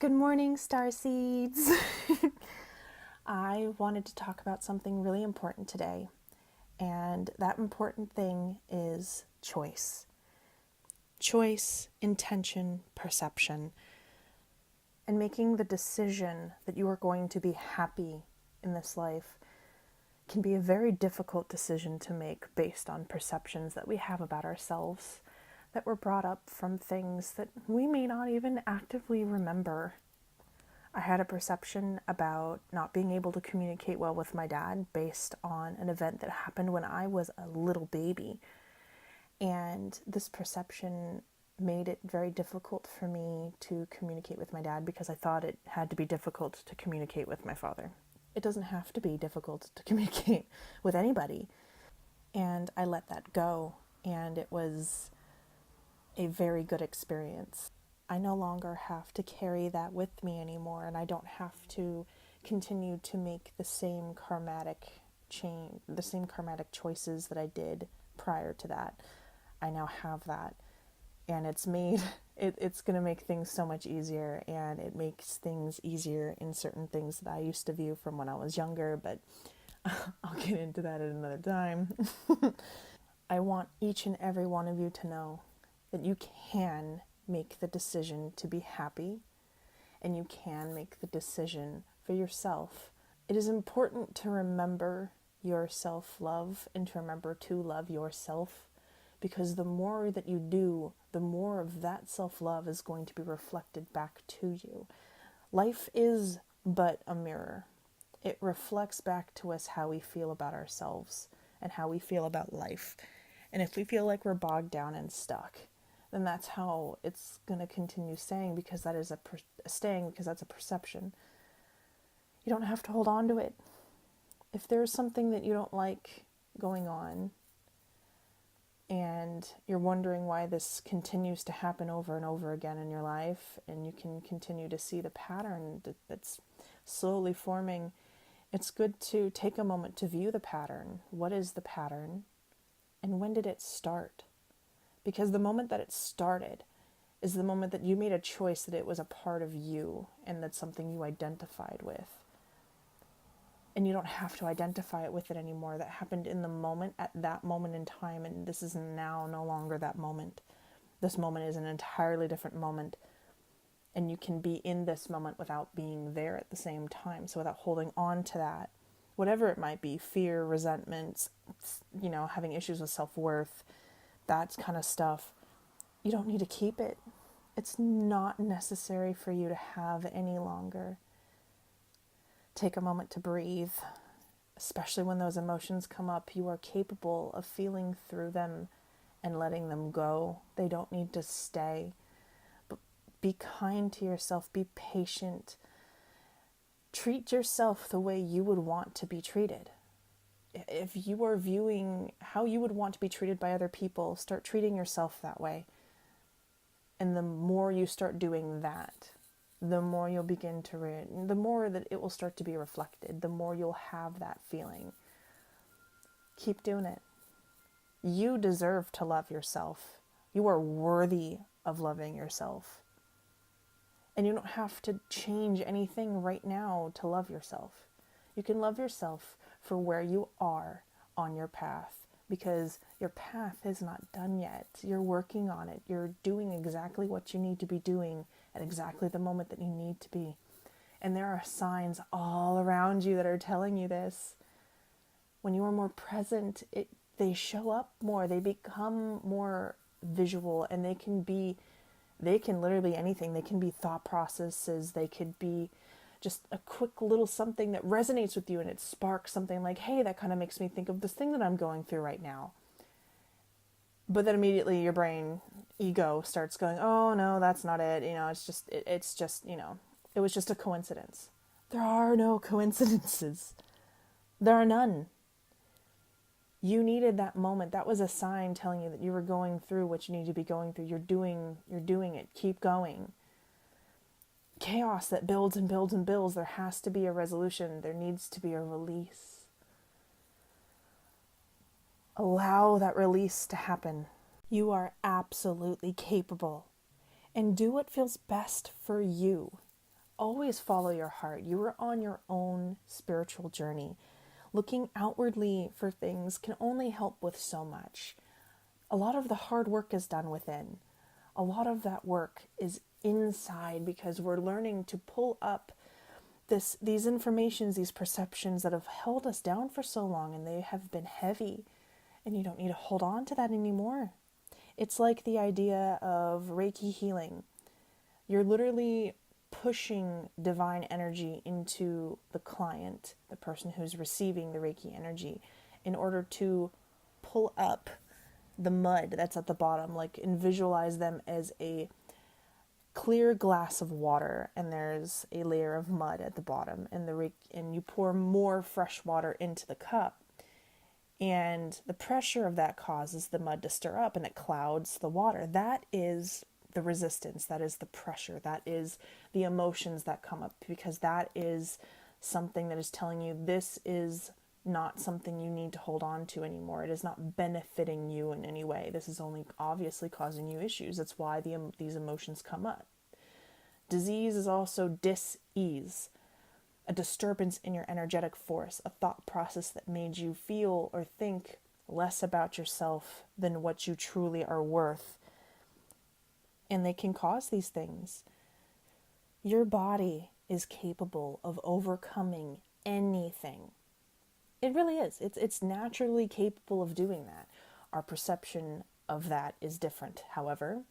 Good morning, Starseeds. I wanted to talk about something really important today, and that important thing is choice. Choice, intention, perception, and making the decision that you are going to be happy in this life can be a very difficult decision to make based on perceptions that we have about ourselves that were brought up from things that we may not even actively remember. I had a perception about not being able to communicate well with my dad based on an event that happened when I was a little baby. And this perception made it very difficult for me to communicate with my dad because I thought it had to be difficult to communicate with my father. It doesn't have to be difficult to communicate with anybody. And I let that go, and it was a very good experience. I no longer have to carry that with me anymore, and I don't have to continue to make the same karmatic choices that I did prior to that. I now have that, and it's going to make things so much easier, and it makes things easier in certain things that I used to view from when I was younger, but I'll get into that at another time. I want each and every one of you to know that you can make the decision to be happy, and you can make the decision for yourself. It is important to remember your self-love and to remember to love yourself, because the more that you do, the more of that self-love is going to be reflected back to you. Life is but a mirror. It reflects back to us how we feel about ourselves and how we feel about life. And if we feel like we're bogged down and stuck, then that's how it's going to continue staying, because that is because that's a perception. You don't have to hold on to it. If there's something that you don't like going on and you're wondering why this continues to happen over and over again in your life, and you can continue to see the pattern that's slowly forming, it's good to take a moment to view the pattern. What is the pattern? And when did it start? Because the moment that it started is the moment that you made a choice that it was a part of you and that's something you identified with. And you don't have to identify it with it anymore. That happened in the moment, at that moment in time, and this is now no longer that moment. This moment is an entirely different moment, and you can be in this moment without being there at the same time. So without holding on to that, whatever it might be, fear, resentments, having issues with self-worth, that kind of stuff, you don't need to keep it. It's not necessary for you to have any longer. Take a moment to breathe, especially when those emotions come up. You are capable of feeling through them and letting them go. They don't need to stay. But be kind to yourself. Be patient. Treat yourself the way you would want to be treated. If you are viewing how you would want to be treated by other people, start treating yourself that way. And the more you start doing that, the more you'll begin to the more that it will start to be reflected, the more you'll have that feeling. Keep doing it. You deserve to love yourself. You are worthy of loving yourself. And you don't have to change anything right now to love yourself. You can love yourself for where you are on your path, because your path is not done yet. You're working on it. You're doing exactly what you need to be doing at exactly the moment that you need to be. And there are signs all around you that are telling you this. When you are more present, they show up more. They become more visual, and they can literally be anything. They can be thought processes. They could be just a quick little something that resonates with you, and it sparks something like, hey, that kind of makes me think of this thing that I'm going through right now. But then immediately your brain, ego, starts going, oh no, that's not it. It's just, it was just a coincidence. There are no coincidences. There are none. You needed that moment. That was a sign telling you that you were going through what you need to be going through. You're doing it. Keep going. Chaos that builds and builds and builds, there has to be a resolution. There needs to be a release. Allow that release to happen. You are absolutely capable, and do what feels best for you. always follow your heart. You are on your own spiritual journey. Looking outwardly for things can only help with so much. A lot of the hard work is done within. A lot of that work is inside because we're learning to pull up these informations, these perceptions that have held us down for so long, and they have been heavy, and you don't need to hold on to that anymore. It's like the idea of Reiki healing. You're literally pushing divine energy into the client, the person who's receiving the Reiki energy, in order to pull up the mud that's at the bottom, and visualize them as a clear glass of water, and there's a layer of mud at the bottom, and you pour more fresh water into the cup, and the pressure of that causes the mud to stir up, and it clouds the water. That is the resistance, that is the pressure, that is the emotions that come up, because that is something that is telling you this is not something you need to hold on to anymore. It is not benefiting you in any way. This is only obviously causing you issues. That's why these emotions come up. Disease is also dis-ease, a disturbance in your energetic force, a thought process that made you feel or think less about yourself than what you truly are worth. And they can cause these things. Your body is capable of overcoming anything. It really is. It's naturally capable of doing that. Our perception of that is different, however,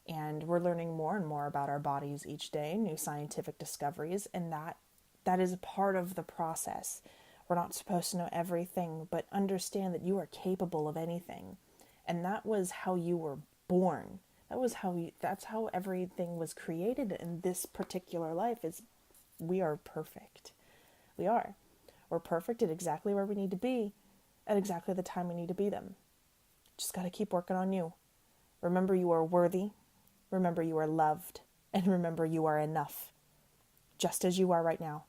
and we're learning more and more about our bodies each day, new scientific discoveries, and that is a part of the process. We're not supposed to know everything, but understand that you are capable of anything. And that was how you were born. That's how everything was created in this particular life. Is we are perfect. We are. We're perfect at exactly where we need to be at exactly the time we need to be them. Just got to keep working on you. Remember you are worthy. Remember you are loved. And remember you are enough. Just as you are right now.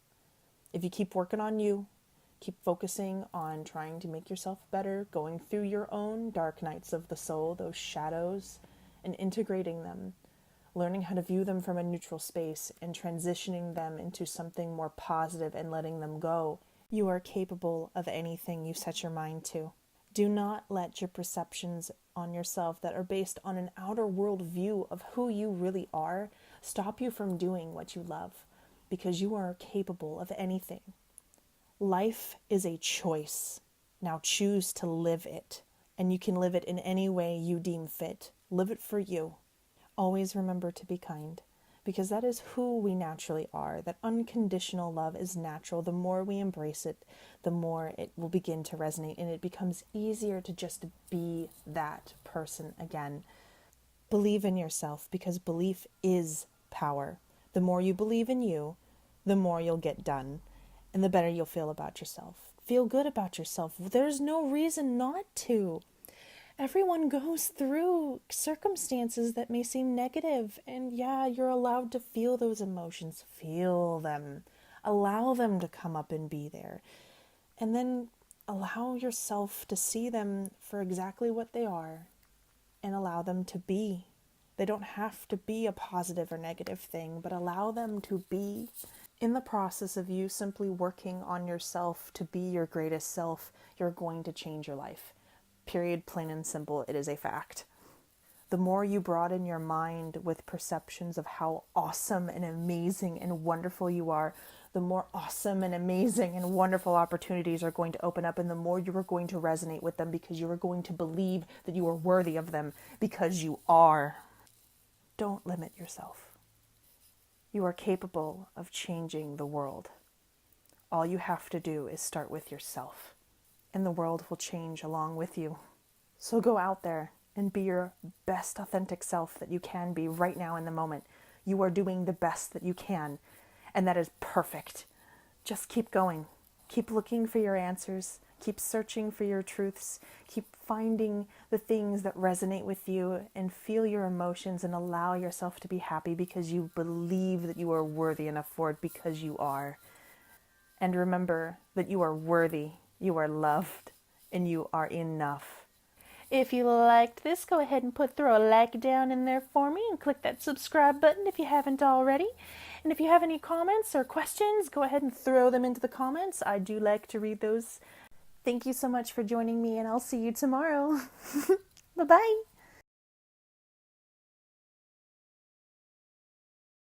If you keep working on you, keep focusing on trying to make yourself better, going through your own dark nights of the soul, those shadows, and integrating them, learning how to view them from a neutral space and transitioning them into something more positive and letting them go, you are capable of anything you set your mind to. Do not let your perceptions on yourself that are based on an outer world view of who you really are stop you from doing what you love, because you are capable of anything. Life is a choice. Now choose to live it, and you can live it in any way you deem fit. Live it for you. Always remember to be kind, because that is who we naturally are. That unconditional love is natural. The more we embrace it, the more it will begin to resonate, and it becomes easier to just be that person again. Believe in yourself, because belief is power. The more you believe in you, the more you'll get done, and the better you'll feel about yourself. Feel good about yourself. There's no reason not to. Everyone goes through circumstances that may seem negative, and yeah, you're allowed to feel those emotions. Feel them. Allow them to come up and be there. And then allow yourself to see them for exactly what they are and allow them to be. They don't have to be a positive or negative thing, but allow them to be. In the process of you simply working on yourself to be your greatest self, you're going to change your life. Period, plain and simple, it is a fact. The more you broaden your mind with perceptions of how awesome and amazing and wonderful you are, the more awesome and amazing and wonderful opportunities are going to open up, and the more you are going to resonate with them, because you are going to believe that you are worthy of them, because you are. Don't limit yourself. You are capable of changing the world. All you have to do is start with yourself, and the world will change along with you. So go out there and be your best authentic self that you can be right now in the moment. You are doing the best that you can, and that is perfect. Just keep going. Keep looking for your answers. Keep searching for your truths. Keep finding the things that resonate with you, and feel your emotions and allow yourself to be happy, because you believe that you are worthy enough for it, because you are. And remember that you are worthy, you are loved, and you are enough. If you liked this, go ahead and throw a like down in there for me, and click that subscribe button if you haven't already. And if you have any comments or questions, go ahead and throw them into the comments. I do like to read those. Thank you so much for joining me, and I'll see you tomorrow. Bye-bye.